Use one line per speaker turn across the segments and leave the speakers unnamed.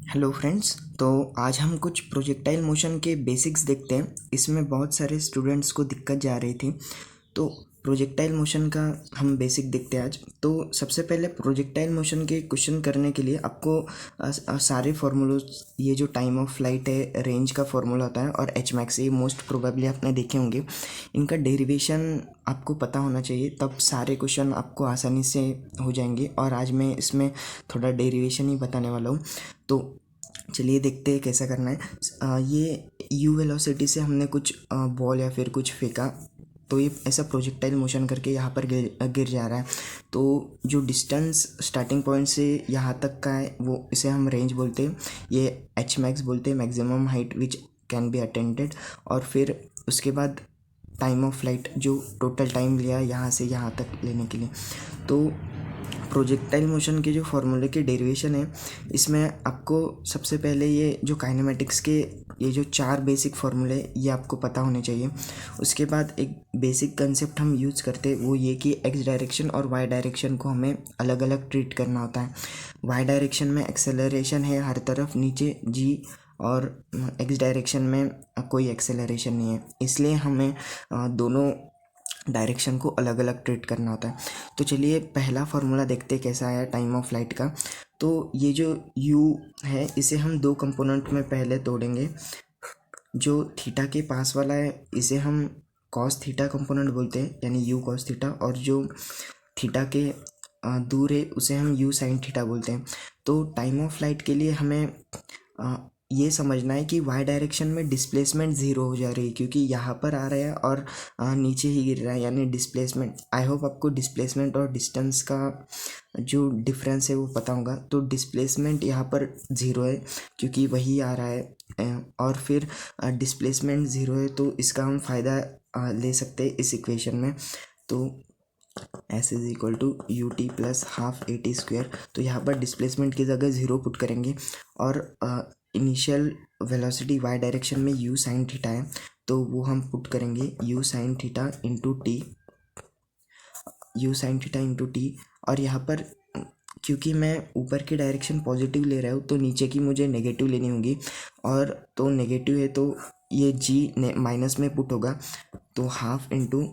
Hello friends. तो आज हम कुछ प्रोजेक्टाइल मोशन के बेसिक्स देखते हैं। इसमें बहुत सारे स्टूडेंट्स को दिक्कत जा रही थी, तो प्रोजेक्टाइल मोशन का हम बेसिक देखते हैं आज। तो सबसे पहले प्रोजेक्टाइल मोशन के क्वेश्चन करने के लिए आपको सारे फार्मूलोज, ये जो टाइम ऑफ फ्लाइट है, रेंज का फार्मूला होता है, और एच मैक्स, ये मोस्ट प्रोबेबली आपने देखे होंगे। इनका डेरिवेशन आपको पता होना चाहिए, तब सारे क्वेश्चन आपको आसानी से हो जाएंगे। और आज मैं इसमें थोड़ा डेरिवेशन ही बताने वाला हूँ। तो चलिए देखते हैं कैसा करना है। ये यू वेलोसिटी से हमने कुछ बॉल या फिर कुछ फेंका, तो ये ऐसा प्रोजेक्टाइल मोशन करके यहाँ पर गिर जा रहा है। तो जो डिस्टेंस स्टार्टिंग पॉइंट से यहाँ तक का है, वो इसे हम रेंज बोलते हैं। ये एच मैक्स बोलते हैं, maximum height which can be attended. और फिर उसके बाद टाइम ऑफ फ्लाइट, जो टोटल टाइम लिया यहाँ से यहाँ तक लेने के लिए। तो प्रोजेक्टाइल मोशन के जो फार्मूले के डेरिवेशन है, इसमें आपको सबसे पहले ये जो काइनेमेटिक्स के ये जो चार बेसिक फार्मूले, ये आपको पता होने चाहिए। उसके बाद एक बेसिक कंसेप्ट हम यूज़ करते हैं, वो ये कि एक्स डायरेक्शन और वाई डायरेक्शन को हमें अलग अलग ट्रीट करना होता है। वाई डायरेक्शन में एक्सेलरेशन है हर तरफ नीचे जी, और एक्स डायरेक्शन में कोई एक्सेलरेशन नहीं है, इसलिए हमें दोनों डायरेक्शन को अलग अलग ट्रीट करना होता है। तो चलिए पहला फार्मूला देखते हैं कैसा आया टाइम ऑफ फ्लाइट का। तो ये जो u है, इसे हम दो कंपोनेंट में पहले तोड़ेंगे। जो थीटा के पास वाला है, इसे हम कॉस थीटा कंपोनेंट बोलते हैं, यानी u कॉस थीटा। और जो थीटा के दूर है, उसे हम u साइन थीटा बोलते हैं। तो टाइम ऑफ फ्लाइट के लिए हमें ये समझना है कि वाई डायरेक्शन में डिस्प्लेसमेंट ज़ीरो हो जा रही है, क्योंकि यहाँ पर आ रहा है और नीचे ही गिर रहा है, यानी डिस्प्लेसमेंट। आई होप आपको डिस्प्लेसमेंट और डिस्टेंस का जो डिफरेंस है वो पता होगा। तो डिस्प्लेसमेंट यहाँ पर ज़ीरो है, क्योंकि वही आ रहा है। और फिर डिस्प्लेसमेंट ज़ीरो है, तो इसका हम फ़ायदा ले सकते हैं इस इक्वेशन में। तो s is equal to u t plus half a t square. तो यहाँ पर डिस्प्लेसमेंट की जगह ज़ीरो पुट करेंगे, और इनिशियल वेलोसिटी वाई डायरेक्शन में यू साइन थीटा है, तो वो हम पुट करेंगे you sine theta into T, you sine theta into T. और यहाँ पर क्योंकि मैं ऊपर की डायरेक्शन पॉजिटिव ले रहा हूँ, तो नीचे की मुझे नेगेटिव लेनी होगी। और तो नेगेटिव है, तो ये जी माइनस में पुट होगा, तो हाफ इंटू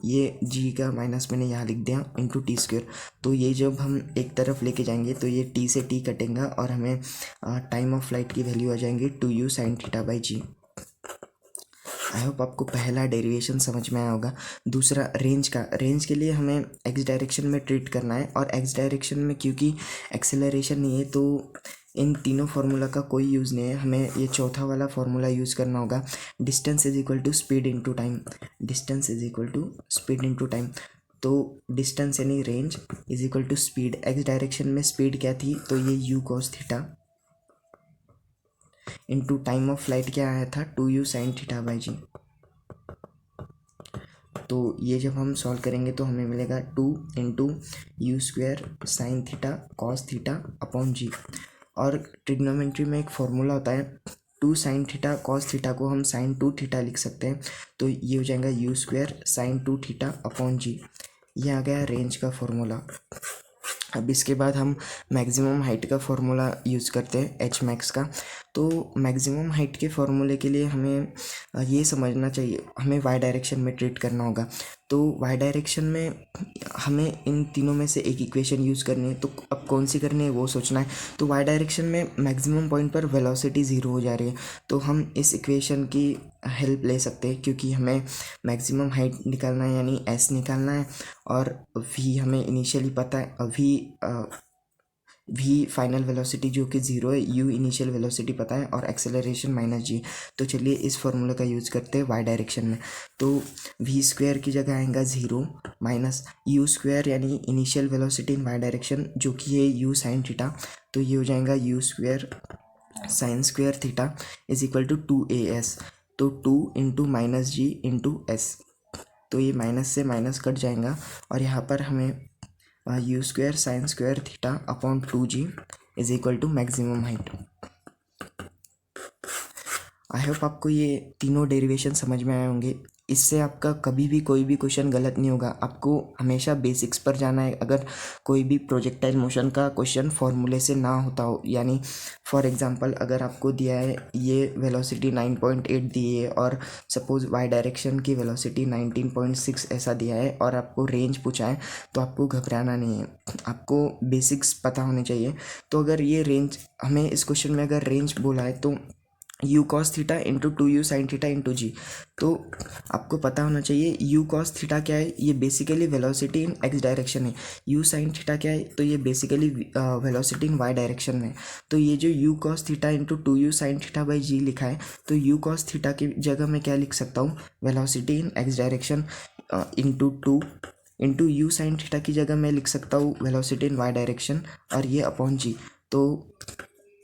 ये जी का माइनस मैंने यहाँ लिख दिया इंटू टी स्क्वेयर। तो ये जब हम एक तरफ लेके जाएंगे, तो ये टी से टी कटेगा, और हमें टाइम ऑफ फ्लाइट की वैल्यू आ जाएंगी 2u sine theta by g. I hope आपको पहला डेरिवेशन समझ में आया होगा। दूसरा रेंज का, रेंज के लिए हमें एक्स डायरेक्शन में ट्रीट करना है, और एक्स डायरेक्शन में क्योंकि एक्सेलरेशन नहीं है, तो इन तीनों फार्मूला का कोई यूज़ नहीं है, हमें ये चौथा वाला फार्मूला यूज़ करना होगा। Distance is equal to speed into time, distance is equal to speed into time. तो डिस्टेंस यानी range is equal to speed. X direction में स्पीड क्या थी, तो ये u cos theta into time of flight क्या आया था, 2u साइन थीटा बाई जी। तो ये जब हम सॉल्व करेंगे तो हमें मिलेगा 2 into u square sine theta cos theta upon g. और ट्रिग्नोमेट्री में एक फॉर्मूला होता है, 2 साइन थीटा कॉस थीटा को हम साइन 2 थीटा लिख सकते हैं। तो ये हो जाएगा u square sine 2 theta upon g. ये आ गया रेंज का फॉर्मूला। अब इसके बाद हम मैक्सिमम हाइट का फार्मूला यूज़ करते हैं, एच मैक्स का। तो मैक्सिमम हाइट के फार्मूले के लिए हमें ये समझना चाहिए, हमें वाई डायरेक्शन में ट्रीट करना होगा। तो वाई डायरेक्शन में हमें इन तीनों में से एक इक्वेशन यूज़ करनी है, तो अब कौन सी करनी है वो सोचना है। तो वाई डायरेक्शन में मैक्सिमम पॉइंट पर वेलोसिटी ज़ीरो हो जा रही है, तो हम इस इक्वेशन की हेल्प ले सकते हैं, क्योंकि हमें मैक्सिमम हाइट निकालना है, यानी एस निकालना है। और वी हमें इनिशियली पता है, वी फाइनल वेलोसिटी जो कि ज़ीरो है, यू इनिशियल वेलोसिटी पता है, और एक्सेलरेशन माइनस जी। तो चलिए इस फॉर्मूले का यूज़ करते हैं वाई डायरेक्शन में। तो वी स्क्वायर की जगह आएगा ज़ीरो माइनस यू स्क्वायर, यानी initial velocity in y direction जो कि है यू साइन थीटा। तो ये हो जाएगा u square sine square theta is equal to 2as। तो 2 into minus g into s. तो ये माइनस से माइनस कट जाएगा, और यहाँ पर हमें u square sine square theta upon 2g is equal to maximum height. I hope आपको ये तीनों डेरिवेशन समझ में आए होंगे। इससे आपका कभी भी कोई भी क्वेश्चन गलत नहीं होगा। आपको हमेशा बेसिक्स पर जाना है। अगर कोई भी प्रोजेक्टाइल मोशन का क्वेश्चन फॉर्मूले से ना होता हो, यानी फॉर एग्जांपल अगर आपको दिया है ये वेलोसिटी 9.8 दी है और सपोज वाई डायरेक्शन की वेलोसिटी 19.6 ऐसा दिया है और आपको रेंज पूछा है, तो आपको घबराना नहीं है, आपको बेसिक्स पता होने चाहिए। तो अगर ये रेंज हमें इस क्वेश्चन में अगर रेंज बोला है तो u cos theta into 2u sin theta into g, तो आपको पता होना चाहिए u cos थीटा क्या है, ये basically velocity in x direction है। u sin थीटा क्या है, तो ये basically velocity in y direction में। तो ये जो u cos theta into 2u sin theta by g लिखा है, तो u cos थीटा की जगह मैं क्या लिख सकता हूँ, velocity in x direction into 2 into you sine theta की जगह मैं लिख सकता हूँ वेलोसिटी इन वाई डायरेक्शन और ये अपॉन जी। तो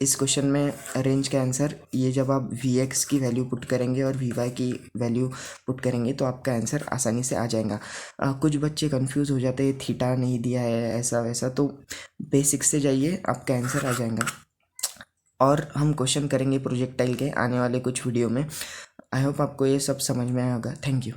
इस क्वेश्चन में रेंज का आंसर ये, जब आप वी एक्स की वैल्यू पुट करेंगे और वी वाई की वैल्यू पुट करेंगे तो आपका आंसर आसानी से आ जाएगा। कुछ बच्चे कंफ्यूज हो जाते हैं, थीटा नहीं दिया है ऐसा वैसा, तो बेसिक्स से जाइए, आपका आंसर आ जाएगा। और हम क्वेश्चन करेंगे प्रोजेक्टाइल के आने वाले कुछ वीडियो में। आई होप आपको ये सब समझ में आया होगा। Thank you.